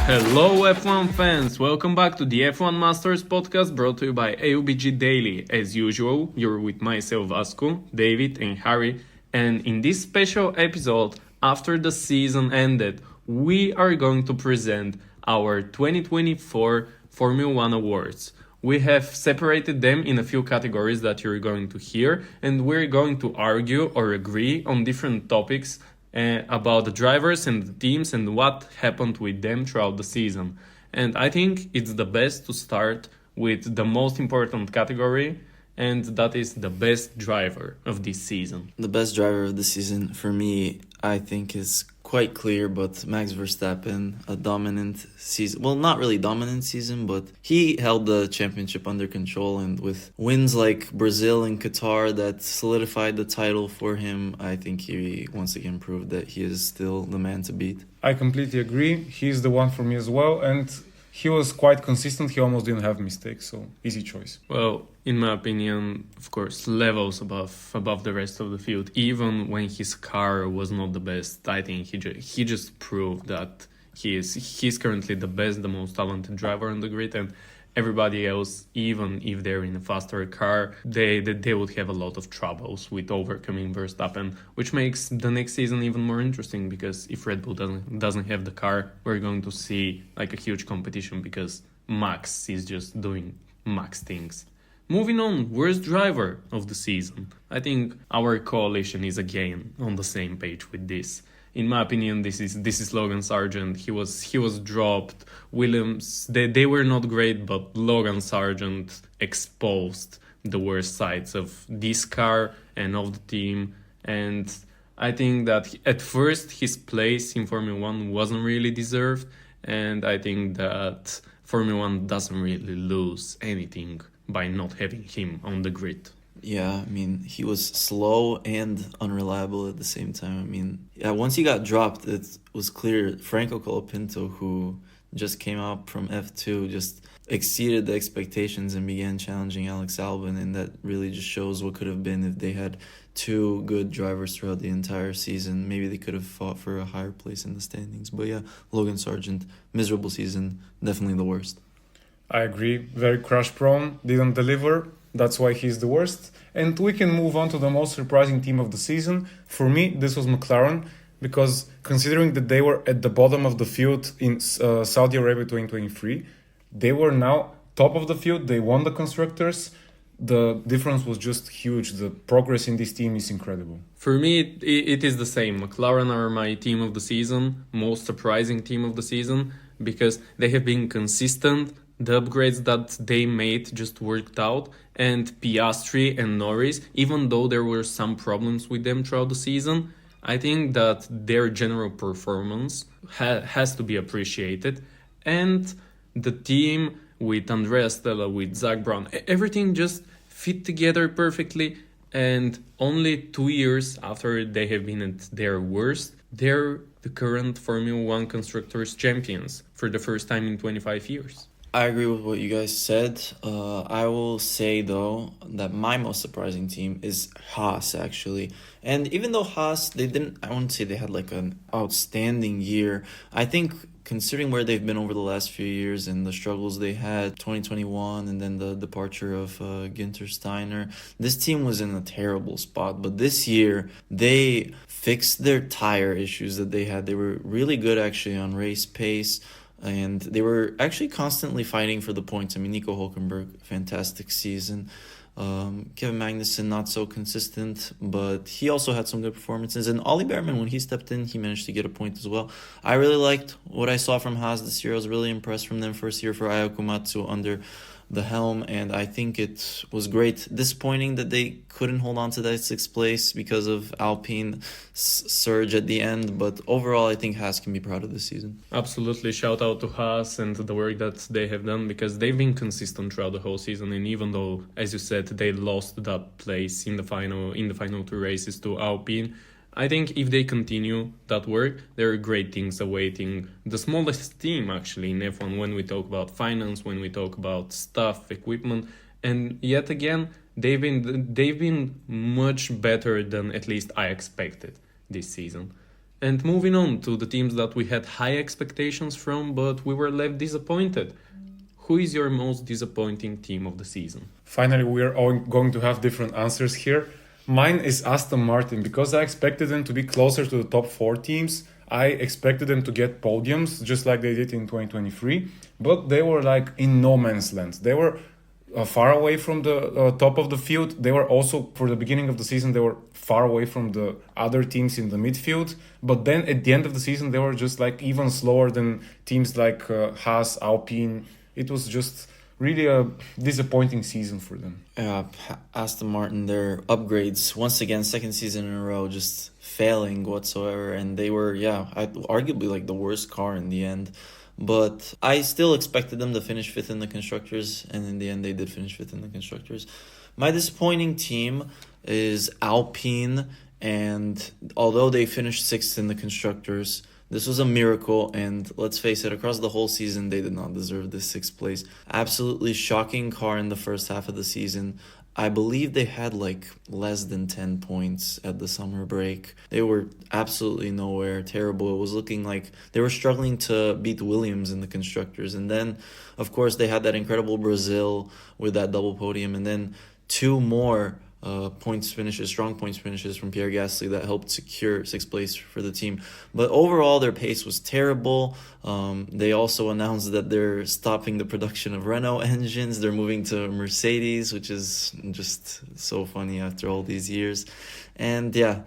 Hello F1 fans, welcome back to the F1 Masters podcast brought to you by AUBG Daily. As usual, you're with myself Vasco, David and Harry, and in this special episode, after the season ended, we are going to present our 2024 Formula 1 awards. We have separated them in a few categories that you're going to hear, and we're going to argue or agree on different topics about the drivers and the teams and what happened with them throughout the season. And I think it's the best to start with the most important category, and that is the best driver of this season. The best driver of the season for me, I think, is quite clear, but Max Verstappen, a dominant season. Well, not really dominant season, but he held the championship under control, and with wins like Brazil and Qatar that solidified the title for him, I think he once again proved that he is still the man to beat. I completely agree. He's the one for me as well, and he was quite consistent. He almost didn't have mistakes, so easy choice. Well, in my opinion, of course, levels above the rest of the field. Even when his car was not the best, I think he just proved that he's currently the best, the most talented driver on the grid, and everybody else, even if they're in a faster car, they would have a lot of troubles with overcoming Verstappen, which makes the next season even more interesting, because if Red Bull doesn't have the car, we're going to see like a huge competition because Max is just doing Max things. Moving on, worst driver of the season. I think our coalition is again on the same page with this. In my opinion, this is Logan Sargent. He was dropped. Williams, they were not great, but Logan Sargent exposed the worst sides of this car and of the team. And I think that at first his place in Formula 1 wasn't really deserved. And I think that Formula 1 doesn't really lose anything by not having him on the grid. Yeah, I mean, he was slow and unreliable at the same time. I mean, yeah, once he got dropped, it was clear Franco Colapinto, who just came up from F2, just exceeded the expectations and began challenging Alex Albon, and that really just shows what could have been if they had two good drivers throughout the entire season. Maybe they could have fought for a higher place in the standings. But yeah, Logan Sargent, miserable season, definitely the worst. I agree. Very crash prone, didn't deliver. That's why he's the worst. And we can move on to the most surprising team of the season. For me, this was McLaren, because considering that they were at the bottom of the field in Saudi Arabia 2023, they were now top of the field. They won the constructors. The difference was just huge. The progress in this team is incredible. For me, it is the same. McLaren are my team of the season, most surprising team of the season, because they have been consistent. The upgrades that they made just worked out, and Piastri and Norris, even though there were some problems with them throughout the season, I think that their general performance has to be appreciated. And the team with Andrea Stella, with Zach Brown, everything just fit together perfectly. And only 2 years after they have been at their worst, they're the current Formula 1 Constructors champions for the first time in 25 years. I agree with what you guys said. I will say, though, that my most surprising team is Haas, actually. And even though Haas, I wouldn't say they had like an outstanding year. I think considering where they've been over the last few years and the struggles they had, 2021, and then the departure of Günther Steiner, this team was in a terrible spot. But this year, they fixed their tire issues that they had. They were really good, actually, on race pace. And they were actually constantly fighting for the points. I mean, Nico Hülkenberg, fantastic season. Kevin Magnussen, not so consistent, but he also had some good performances. And Ollie Behrman, when he stepped in, he managed to get a point as well. I really liked what I saw from Haas this year. I was really impressed from them. First year for Ayao Komatsu under the helm, and I think it was great. Disappointing that they couldn't hold on to that sixth place because of Alpine surge at the end, but overall I think Haas can be proud of this season. Absolutely, shout out to Haas and the work that they have done, because they've been consistent throughout the whole season. And even though, as you said, they lost that place in the final two races to Alpine, I think if they continue that work, there are great things awaiting the smallest team actually in F1 when we talk about finance, when we talk about stuff, equipment, and yet again, they've been much better than at least I expected this season. And moving on to the teams that we had high expectations from, but we were left disappointed. Who is your most disappointing team of the season? Finally, we are all going to have different answers here. Mine is Aston Martin because I expected them to be closer to the top 4 teams. I expected them to get podiums just like they did in 2023, but they were like in no man's land. They were far away from the top of the field. They were also, for the beginning of the season, they were far away from the other teams in the midfield. But then at the end of the season, they were just like even slower than teams like Haas, Alpine. It was just really a disappointing season for them. Aston Martin, their upgrades, once again, second season in a row, just failing whatsoever. And they were, arguably like the worst car in the end. But I still expected them to finish 5th in the Constructors, and in the end they did finish 5th in the Constructors. My disappointing team is Alpine, and although they finished 6th in the Constructors, this was a miracle, and let's face it, across the whole season, they did not deserve this 6th place. Absolutely shocking car in the first half of the season. I believe they had like less than 10 points at the summer break. They were absolutely nowhere, terrible. It was looking like they were struggling to beat Williams in the Constructors. And then, of course, they had that incredible Brazil with that double podium. And then 2 more strong points finishes from Pierre Gasly that helped secure 6th place for the team. But overall, their pace was terrible. They also announced that they're stopping the production of Renault engines. They're moving to Mercedes, which is just so funny after all these years. And a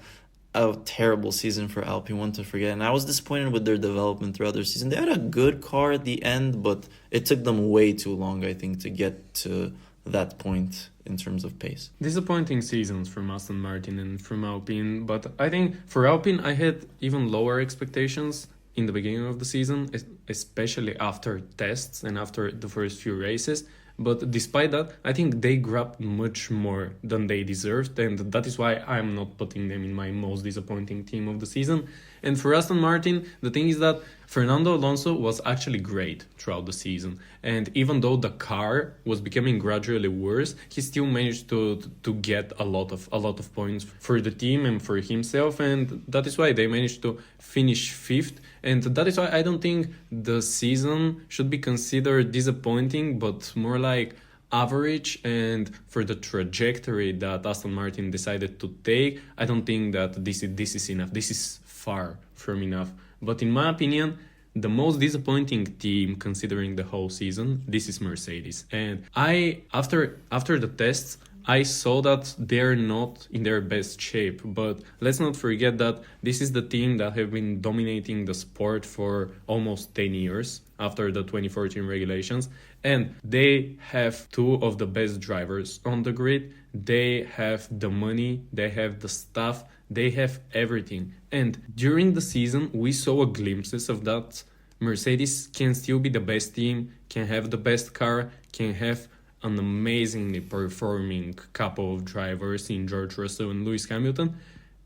terrible season for Alpine, one to forget. And I was disappointed with their development throughout their season. They had a good car at the end, but it took them way too long, I think, to get to that point in terms of pace. Disappointing seasons from Aston Martin and from Alpine, but I think for Alpine I had even lower expectations in the beginning of the season, especially after tests and after the first few races. But despite that, I think they grabbed much more than they deserved, and that is why I'm not putting them in my most disappointing team of the season. And for Aston Martin, the thing is that Fernando Alonso was actually great throughout the season, and even though the car was becoming gradually worse, he still managed to get a lot of points for the team and for himself, and that is why they managed to finish 5th. And that is why I don't think the season should be considered disappointing, but more like average. And for the trajectory that Aston Martin decided to take, I don't think that this is enough. This is far from enough. But in my opinion, the most disappointing team considering the whole season, this is Mercedes. And after the tests, I saw that they're not in their best shape, but let's not forget that this is the team that have been dominating the sport for almost 10 years after the 2014 regulations, and they have 2 of the best drivers on the grid. They have the money, they have the staff, they have everything. And during the season, we saw glimpses of that. Mercedes can still be the best team, can have the best car, can have an amazingly performing couple of drivers in George Russell and Lewis Hamilton,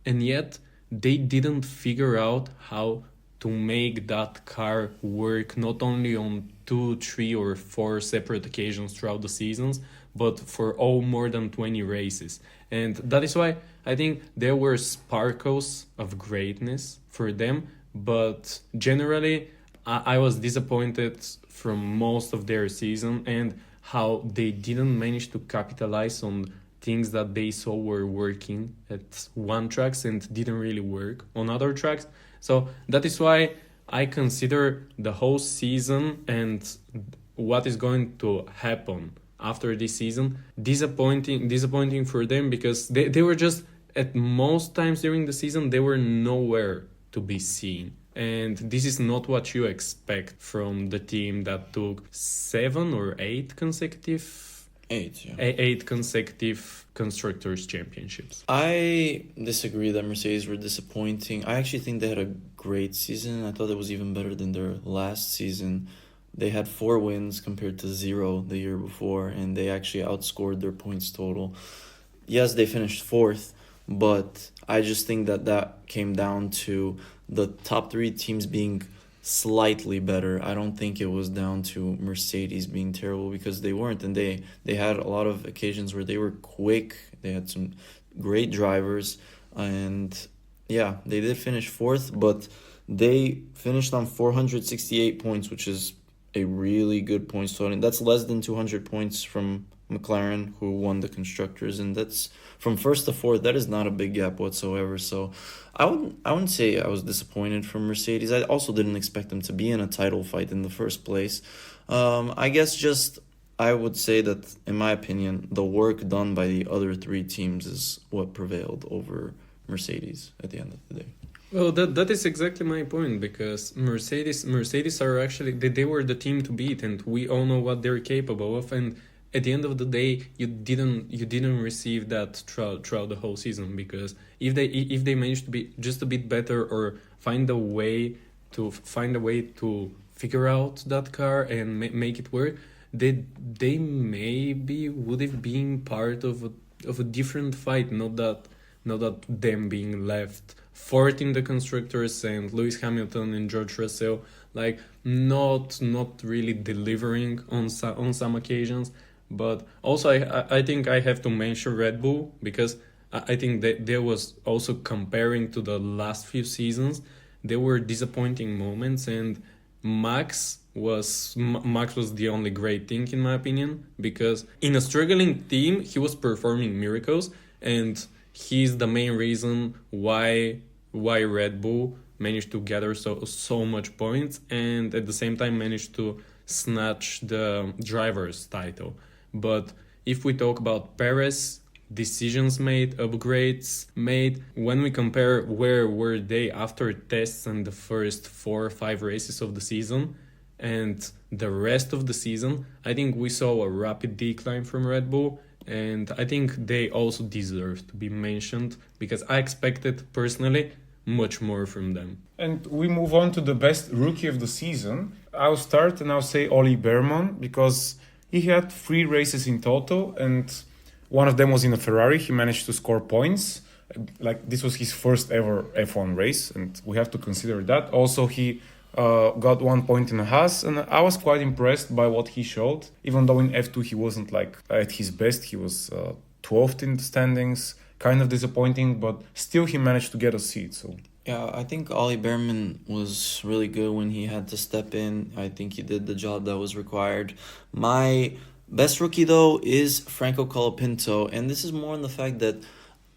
and yet they didn't figure out how to make that car work not only on 2, 3 or 4 separate occasions throughout the seasons, but for all more than 20 races. And that is why I think there were sparkles of greatness for them, but generally I was disappointed from most of their season and how they didn't manage to capitalize on things that they saw were working at one tracks and didn't really work on other tracks. So that is why I consider the whole season and what is going to happen after this season disappointing for them, because they were just, at most times during the season, they were nowhere to be seen. And this is not what you expect from the team that took 7 or 8 consecutive... 8, yeah. 8 consecutive Constructors' Championships. I disagree that Mercedes were disappointing. I actually think they had a great season. I thought it was even better than their last season. They had 4 wins compared to 0 the year before, and they actually outscored their points total. Yes, they finished 4th, but I just think that came down to the top 3 teams being slightly better. I don't think it was down to Mercedes being terrible, because they weren't, and they had a lot of occasions where they were quick. They had some great drivers, and Yeah, they did finish fourth, but they finished on 468 points, which is a really good points total. That's less than 200 points from McLaren, who won the constructors, and that's from first to fourth. That is not a big gap whatsoever. So, I wouldn't say I was disappointed from Mercedes. I also didn't expect them to be in a title fight in the first place. I guess just I would say that, in my opinion, the work done by the other three teams is what prevailed over Mercedes at the end of the day. Well, that is exactly my point, because Mercedes are actually they were the team to beat, and we all know what they're capable of. And at the end of the day, you didn't receive that throughout the whole season, because if they managed to be just a bit better, or find a way to figure out that car and make it work, they maybe would have been part of a different fight. Not that them being left fourth in the constructors and Lewis Hamilton and George Russell like not really delivering on some occasions. But also I think I have to mention Red Bull, because I think that there was also, comparing to the last few seasons, there were disappointing moments, and Max was the only great thing in my opinion, because in a struggling team he was performing miracles, and he's the main reason why Red Bull managed to gather so much points, and at the same time managed to snatch the driver's title. But if we talk about Perez, decisions made, upgrades made, when we compare where were they after tests and the first 4 or 5 races of the season and the rest of the season, I think we saw a rapid decline from Red Bull. And I think they also deserve to be mentioned, because I expected personally much more from them. And we move on to the best rookie of the season. I'll start and I'll say Oli Behrman, because he had 3 races in total, and one of them was in a Ferrari. He managed to score points. Like, this was his first ever F1 race, and we have to consider that. Also, he got 1 point in a Haas, and I was quite impressed by what he showed. Even though in F2 he wasn't like at his best, he was 12th in the standings, kind of disappointing, but still he managed to get a seat. So Yeah, I think Ollie Behrman was really good when he had to step in. I think he did the job that was required. My best rookie, though, is Franco Colapinto, and this is more in the fact that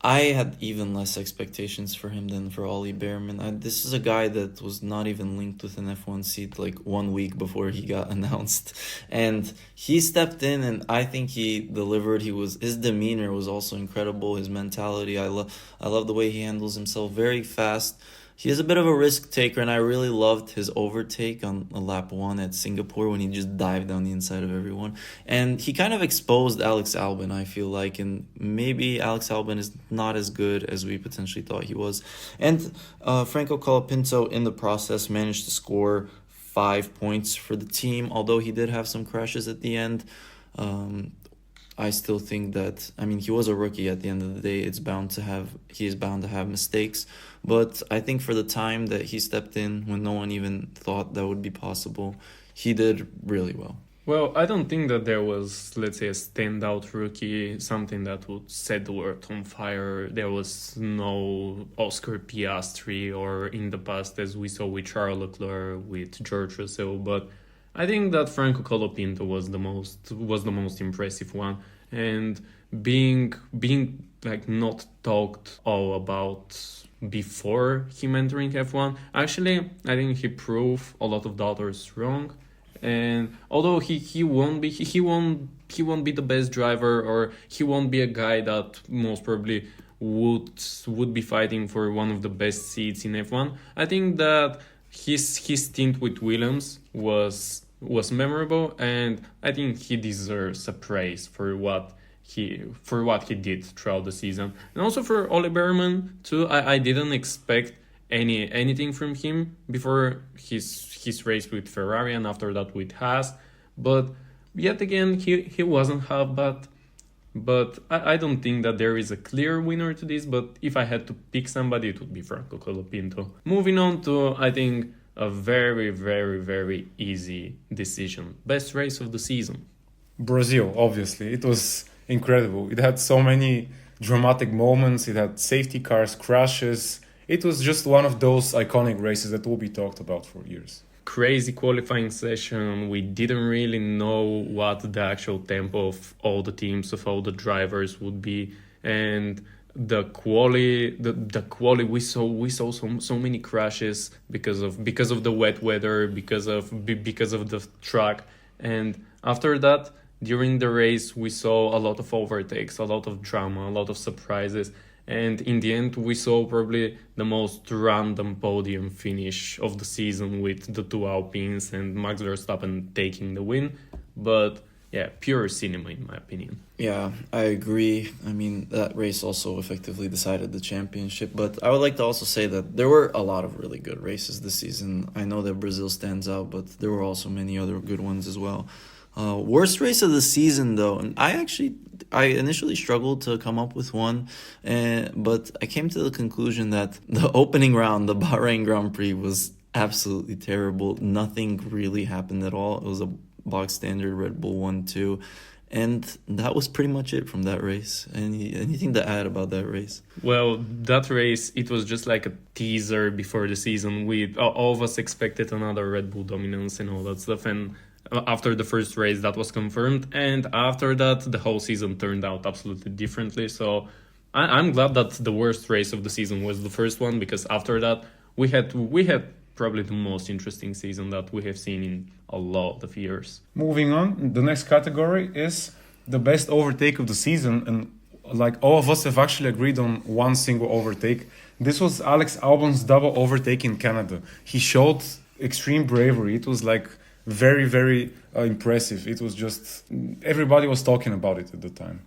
I had even less expectations for him than for Ollie Behrman. This is a guy that was not even linked with an F1 seat like 1 week before he got announced. And he stepped in, and I think he delivered. His demeanor was also incredible, his mentality. I love the way he handles himself, very fast. He is a bit of a risk taker, and I really loved his overtake on lap 1 at Singapore when he just dived down the inside of everyone. And he kind of exposed Alex Albon, I feel like, and maybe Alex Albon is not as good as we potentially thought he was. And Franco Colapinto, in the process, managed to score 5 points for the team, although he did have some crashes at the end. I still think that, I mean, he was a rookie at the end of the day. He is bound to have mistakes. But I think for the time that he stepped in when no one even thought that would be possible, he did really well. Well, I don't think that there was, let's say, a standout rookie, something that would set the world on fire. There was no Oscar Piastri, or in the past, as we saw with Charles Leclerc, with George Russell, but I think that Franco Colapinto was the most impressive one, and being like not talked all about before him entering F1. Actually, I think he proved a lot of doubters wrong, and although he won't be the best driver, or he won't be a guy that most probably would be fighting for one of the best seats in F1. I think that his stint with Williams was memorable, and I think he deserves a praise for what he did throughout the season. And also for Ole Behrman too. I didn't expect anything from him before his race with Ferrari, and after that with Haas, but yet again he wasn't half bad. But I don't think that there is a clear winner to this, but if I had to pick somebody, it would be Franco Colapinto. Moving on to, I think, a very, very, very easy decision. Best race of the season. Brazil, obviously. It was incredible. It had so many dramatic moments. It had safety cars, crashes. it was just one of those iconic races that will be talked about for years. Crazy qualifying session. We didn't really know what the actual tempo of all the teams, of all the drivers would be, and the quality, the quality we saw so many crashes because of the wet weather, because of the track, and after that, during the race, we saw a lot of overtakes, a lot of drama, a lot of surprises. And in the end, we saw probably the most random podium finish of the season with the two Alpines and Max Verstappen taking the win. But yeah, pure cinema in my opinion. Yeah, I agree. I mean, that race also effectively decided the championship. But I would like to also say that there were a lot of really good races this season. I know that Brazil stands out, but there were also many other good ones as well. Worst race of the season, though, and I initially struggled to come up with one, but I came to the conclusion that the opening round, the Bahrain Grand Prix, was absolutely terrible. Nothing really happened at all. It was a box standard Red Bull 1-2, and that was pretty much it from that race. Anything to add about that race? Well, that race, it was just like a teaser before the season. All of us expected another Red Bull dominance and all that stuff, and after the first race that was confirmed, and after that the whole season turned out absolutely differently. So I'm glad that the worst race of the season was the first one, because after that we had probably the most interesting season that we have seen in a lot of years. Moving on, the next category is the best overtake of the season, and like all of us have actually agreed on one single overtake. This was Alex Albon's double overtake in Canada. He showed extreme bravery. It was like very, very impressive. It was just, everybody was talking about it at the time.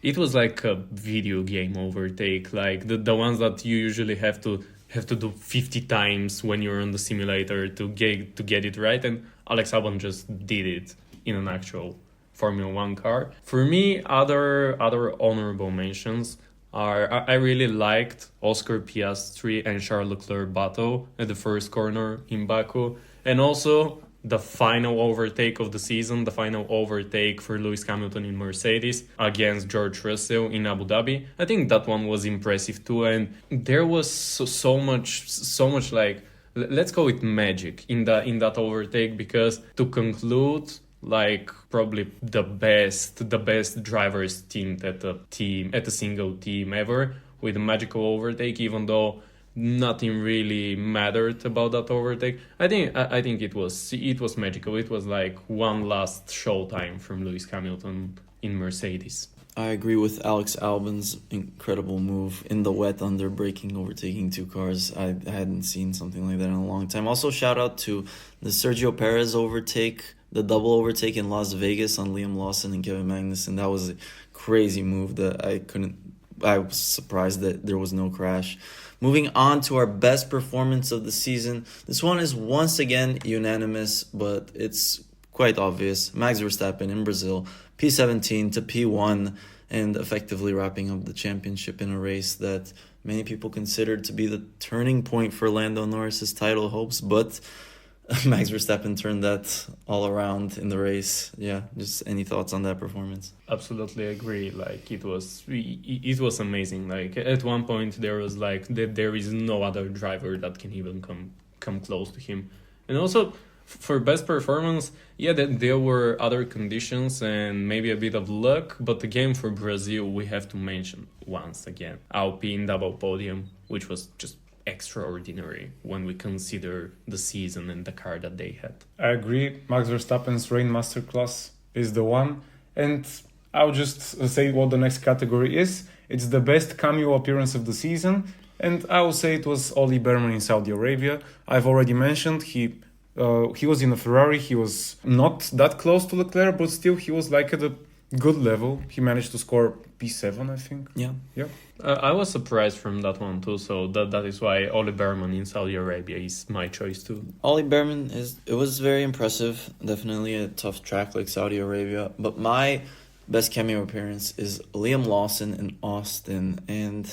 It was like a video game overtake, like the ones that you usually have to do 50 times when you're on the simulator to get it right, and Alex Albon just did it in an actual Formula 1 car. For me, other honorable mentions are, I really liked Oscar Piastri and Charles Leclerc battle at the first corner in Baku, and also the final overtake of the season, the final overtake for Lewis Hamilton in Mercedes against George Russell in Abu Dhabi. I think that one was impressive too, and there was so much like, let's call it magic in that overtake, because to conclude, like, probably the best drivers teamed at a single team ever with a magical overtake, even though nothing really mattered about that overtake. I think it was magical. It was like one last showtime from Lewis Hamilton in Mercedes. I agree with Alex Albon's incredible move in the wet under braking, overtaking two cars. I hadn't seen something like that in a long time. Also, shout out to the Sergio Perez overtake, the double overtake in Las Vegas on Liam Lawson and Kevin Magnussen. That was a crazy move that I was surprised that there was no crash. Moving on to our best performance of the season. This one is once again unanimous, but it's quite obvious. Max Verstappen in Brazil, P17 to P1, and effectively wrapping up the championship in a race that many people considered to be the turning point for Lando Norris's title hopes, but Max Verstappen turned that all around in the race. Yeah, just any thoughts on that performance? Absolutely agree. Like, it was amazing. Like, at one point there was like there is no other driver that can even come close to him. And also for best performance, yeah, there were other conditions and maybe a bit of luck, but again for Brazil we have to mention once again Alpine double podium, which was just extraordinary when we consider the season and the car that they had. I agree. Max Verstappen's rain masterclass is the one. And I'll just say what the next category is. It's the best cameo appearance of the season. And I will say it was Oli Berman in Saudi Arabia. I've already mentioned he was in a Ferrari. He was not that close to Leclerc, but still he was like at a good level. He managed to score P7, I think. Yeah. I was surprised from that one too, so that is why Oli Berman in Saudi Arabia is my choice too. Oli Berman was very impressive. Definitely a tough track like Saudi Arabia. But my best cameo appearance is Liam Lawson in Austin. And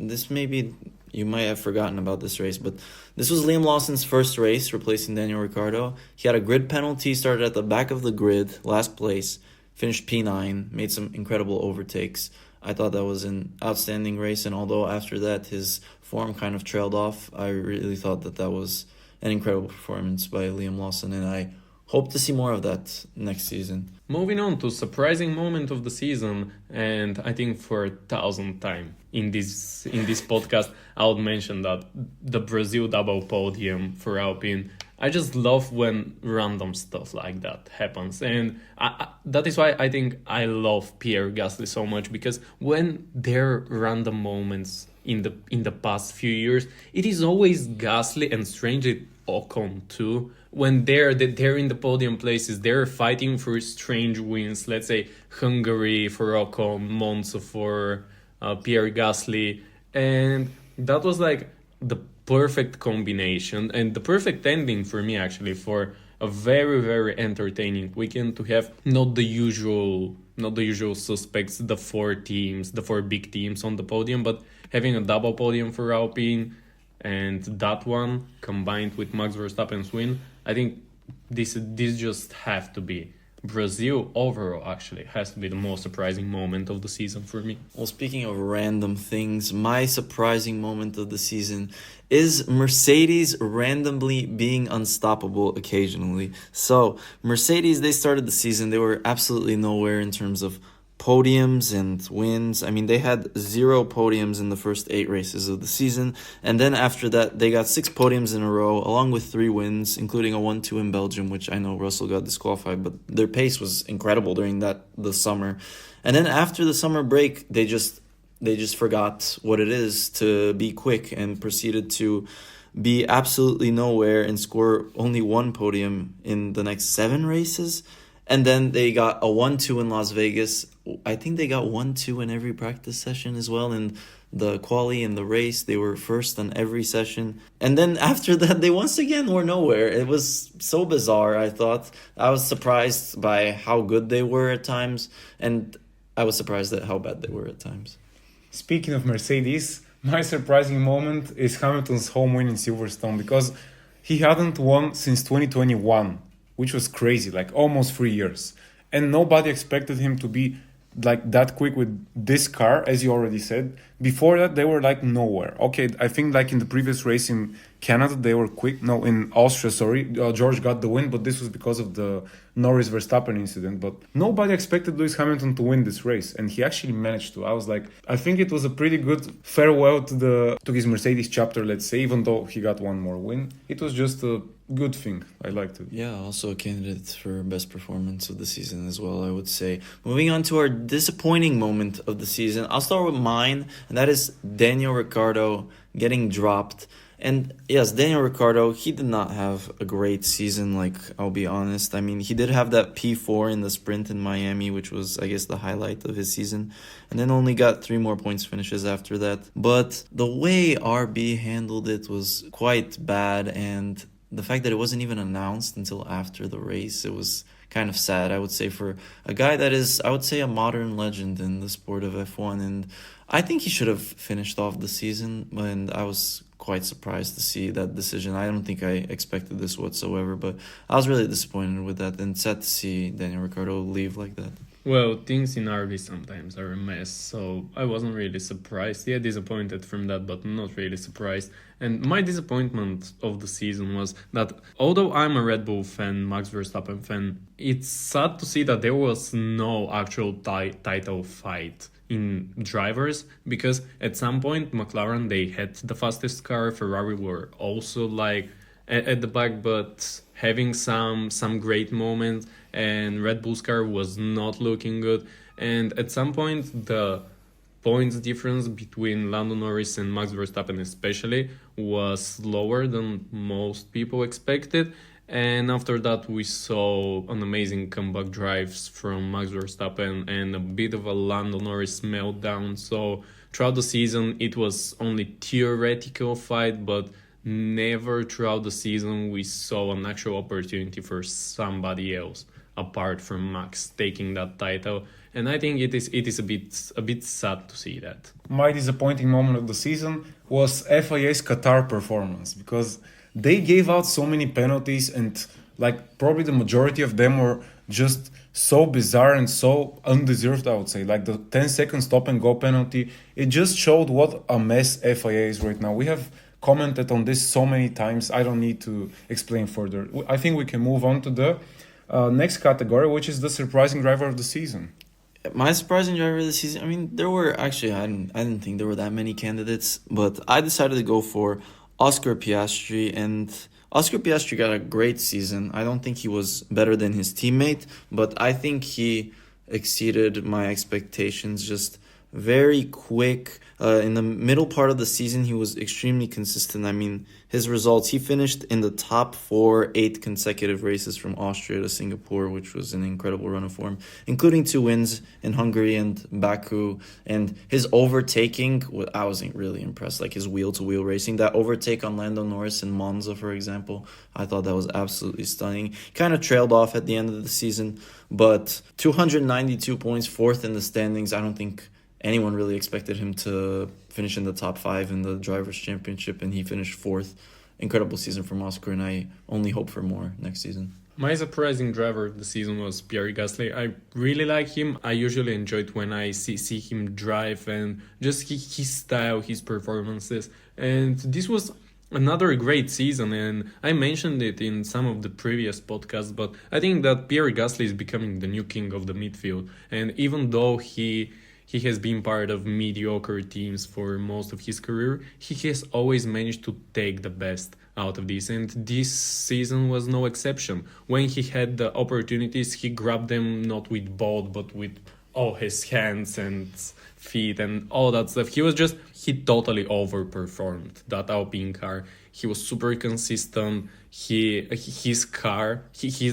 this maybe you might have forgotten about this race, but this was Liam Lawson's first race replacing Daniel Ricciardo. He had a grid penalty, started at the back of the grid, last place, finished P9, made some incredible overtakes. I thought that was an outstanding race, and although after that his form kind of trailed off, I really thought that that was an incredible performance by Liam Lawson, and I hope to see more of that next season. Moving on to surprising moment of the season, and I think for a thousandth time in this podcast, I would mention that the Brazil double podium for Alpine. I just love when random stuff like that happens, and that is why I think I love Pierre Gasly so much, because when there are random moments in the past few years, it is always Gasly and strangely Ocon too. When they're in the podium places, they're fighting for strange wins. Let's say Hungary for Ocon, Monza for Pierre Gasly, and that was like the perfect combination and the perfect ending for me, actually, for a very, very entertaining weekend, to have not the usual suspects, the four big teams on the podium, but having a double podium for Alpine, and that one combined with Max Verstappen's win. I think this just have to be Brazil overall, actually has to be the most surprising moment of the season for me. Well, speaking of random things, my surprising moment of the season is Mercedes randomly being unstoppable occasionally. So Mercedes, they started the season, they were absolutely nowhere in terms of podiums and wins. I mean, they had 0 podiums in the first 8 races of the season, and then after that they got 6 podiums in a row, along with 3 wins, including a 1-2 in Belgium, which I know Russell got disqualified, but their pace was incredible during the summer. And then after the summer break, they just forgot what it is to be quick and proceeded to be absolutely nowhere and score only 1 podium in the next 7 races. And then they got a 1-2 in Las Vegas. I think they got 1-2 in every practice session as well. In the quali and the race, they were first on every session. And then after that, they once again were nowhere. It was so bizarre, I thought. I was surprised by how good they were at times. And I was surprised at how bad they were at times. Speaking of Mercedes, my surprising moment is Hamilton's home win in Silverstone, because he hadn't won since 2021. Which was crazy, like almost 3 years. And nobody expected him to be like that quick with this car, as you already said. Before that, they were like nowhere. Okay, I think like in the previous race in Canada, they were quick. No, in Austria, sorry. George got the win, but this was because of the Norris-Verstappen incident. But nobody expected Lewis Hamilton to win this race, and he actually managed to. I was like, I think it was a pretty good farewell to his Mercedes chapter, let's say, even though he got one more win. It was just a good thing. I liked it. Yeah, also a candidate for best performance of the season as well, I would say. Moving on to our disappointing moment of the season, I'll start with mine, and that is Daniel Ricciardo getting dropped. And yes, Daniel Ricciardo, he did not have a great season, like, I'll be honest. I mean, he did have that P4 in the sprint in Miami, which was, I guess, the highlight of his season. And then only got 3 more points finishes after that. But the way RB handled it was quite bad, and the fact that it wasn't even announced until after the race, it was kind of sad, I would say, for a guy that is, I would say, a modern legend in the sport of F1. And I think he should have finished off the season, and I was quite surprised to see that decision. I don't think I expected this whatsoever, but I was really disappointed with that, and sad to see Daniel Ricciardo leave like that. Well, things in RB sometimes are a mess, so I wasn't really surprised. Yeah, disappointed from that, but not really surprised. And my disappointment of the season was that, although I'm a Red Bull fan, Max Verstappen fan, it's sad to see that there was no actual title fight in drivers, because at some point McLaren, they had the fastest car, Ferrari were also like at the back, but having some great moments, and Red Bull's car was not looking good. And at some point, the points difference between Lando Norris and Max Verstappen especially was lower than most people expected. And after that, we saw an amazing comeback drives from Max Verstappen and a bit of a Lando Norris meltdown. So throughout the season, it was only theoretical fight, but never throughout the season we saw an actual opportunity for somebody else apart from Max taking that title. And I think it is a bit sad to see that. My disappointing moment of the season was FIA's Qatar performance, because they gave out so many penalties, and like probably the majority of them were just so bizarre and so undeserved, I would say. Like the 10-second stop and go penalty, it just showed what a mess FIA is right now. We have commented on this so many times. I don't need to explain further. I think we can move on to the next category, which is the surprising driver of the season. My surprising driver of the season, I mean, there were actually, I didn't think there were that many candidates, but I decided to go for Oscar Piastri, and Oscar Piastri got a great season. I don't think he was better than his teammate, but I think he exceeded my expectations. Just very quick. In the middle part of the season, he was extremely consistent. I mean, his results, he finished in the top 4, 8 consecutive races from Austria to Singapore, which was an incredible run of form, including 2 wins in Hungary and Baku. And his overtaking, I wasn't really impressed. Like his wheel-to-wheel racing, that overtake on Lando Norris in Monza, for example, I thought that was absolutely stunning. Kind of trailed off at the end of the season, but 292 points, 4th in the standings. I don't think anyone really expected him to finish in the top 5 in the Drivers' Championship, and he finished 4th. Incredible season from Oscar, and I only hope for more next season. My surprising driver of the season was Pierre Gasly. I really like him. I usually enjoy it when I see him drive and just his style, his performances. And this was another great season, and I mentioned it in some of the previous podcasts, but I think that Pierre Gasly is becoming the new king of the midfield. And even though he has been part of mediocre teams for most of his career, he has always managed to take the best out of this, and this season was no exception. When he had the opportunities, he grabbed them not with both, but with all his hands and feet and all that stuff. He totally overperformed that Alpine car. He was super consistent. He's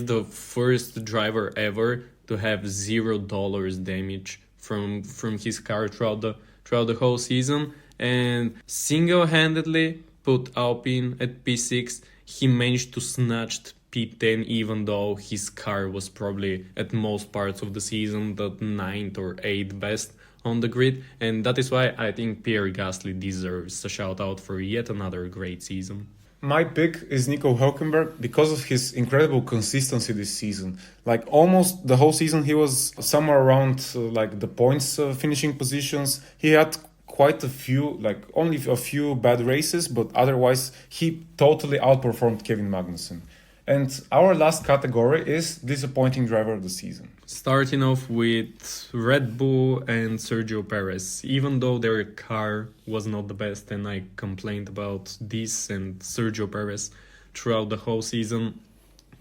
the first driver ever to have $0 damage from his car throughout the whole season, and single-handedly put Alpine at P6. He managed to snatch P10, even though his car was probably at most parts of the season the 9th or 8th best on the grid, and that is why I think Pierre Gasly deserves a shout out for yet another great season. My pick is Nico Hülkenberg because of his incredible consistency this season. Like almost the whole season, he was somewhere around like the points finishing positions. He had quite a few, like only a few bad races, but otherwise he totally outperformed Kevin Magnussen. And our last category is disappointing driver of the season. Starting off with Red Bull and Sergio Perez. Even though their car was not the best, and I complained about this and Sergio Perez throughout the whole season,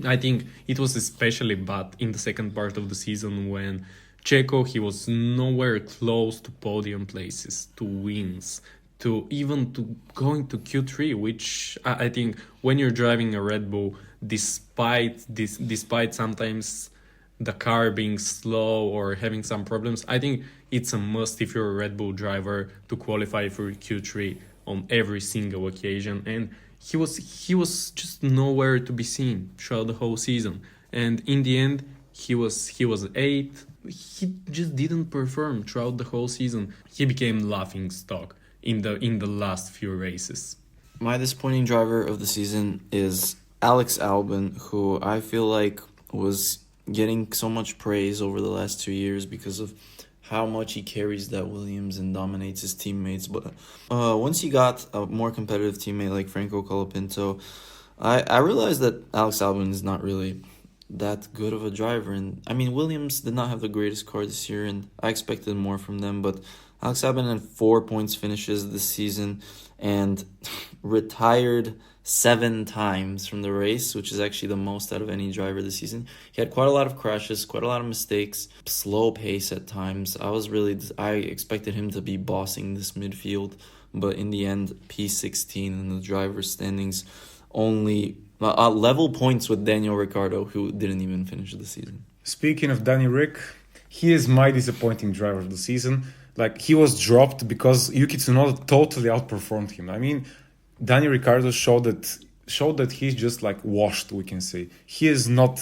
I think it was especially bad in the second part of the season when Checo, he was nowhere close to podium places, to wins, to going to Q3, which I think when you're driving a Red Bull, despite sometimes the car being slow or having some problems, I think it's a must if you're a Red Bull driver to qualify for Q3 on every single occasion. And he was just nowhere to be seen throughout the whole season. And in the end, he was 8th. He just didn't perform throughout the whole season. He became laughing stock in the last few races. My disappointing driver of the season is Alex Albon, who I feel like was getting so much praise over the last 2 years because of how much he carries that Williams and dominates his teammates. But once he got a more competitive teammate like Franco Colapinto, I realized that Alex Albon is not really that good of a driver. And I mean, Williams did not have the greatest car this year, and I expected more from them, but Alex Albon had 4 points finishes this season and retired 7 times from the race, which is actually the most out of any driver this season. He had quite a lot of crashes, quite a lot of mistakes, slow pace at times. I expected him to be bossing this midfield, but in the end, P16 in the driver's standings, only level points with Daniel Ricciardo, who didn't even finish the season. Speaking of Danny Rick, he is my disappointing driver of the season. Like, he was dropped because Yuki Tsunoda totally outperformed him. I mean, Danny Ricciardo showed that he's just like washed, we can say. He is not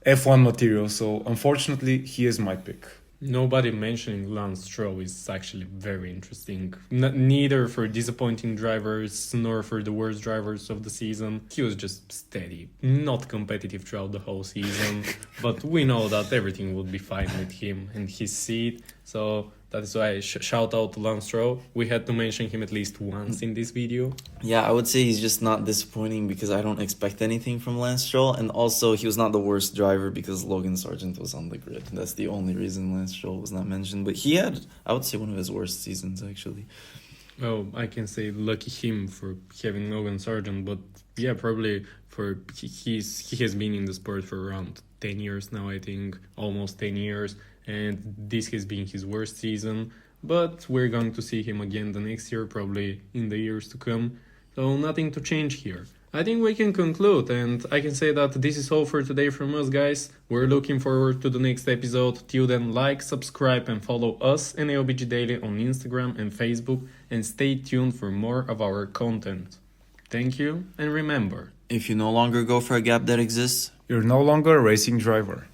F1 material, so unfortunately, he is my pick. Nobody mentioning Lance Stroll is actually very interesting. Neither for disappointing drivers nor for the worst drivers of the season. He was just steady, not competitive throughout the whole season. But we know that everything will be fine with him and his seat. So that is why shout out to Lance Stroll. We had to mention him at least once in this video. Yeah, I would say he's just not disappointing because I don't expect anything from Lance Stroll. And also, he was not the worst driver because Logan Sargent was on the grid. That's the only reason Lance Stroll was not mentioned. But he had, I would say, one of his worst seasons, actually. Oh, I can say lucky him for having Logan Sargent, but yeah, probably for he has been in the sport for around 10 years now, I think, almost 10 years, and this has been his worst season, but we're going to see him again the next year, probably in the years to come, so nothing to change here. I think we can conclude, and I can say that this is all for today from us, guys. We're looking forward to the next episode. Till then, like, subscribe, and follow us and AUBG Daily on Instagram and Facebook, and stay tuned for more of our content. Thank you, and remember, If you no longer go for a gap that exists, You're no longer a racing driver.